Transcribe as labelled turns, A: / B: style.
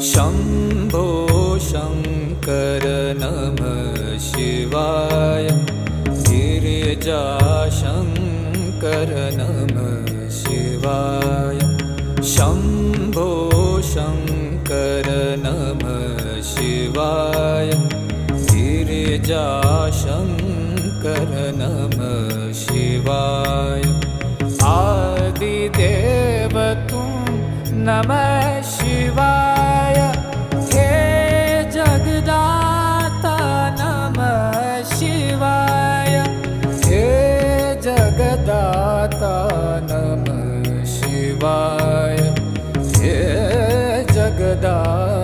A: शम्भो शङ्कर नमः शिवाय। गिरिजाशङ्कर नमः शिवाय। शम्भो शङ्कर नमः शिवाय। गिरिजाशङ्कर नमः शिवाय। आदिदेव तुम नमः शिवाय। हे जगदाता नमः शिवाय। हे जगदाता नमः शिवाय। हे जगदाता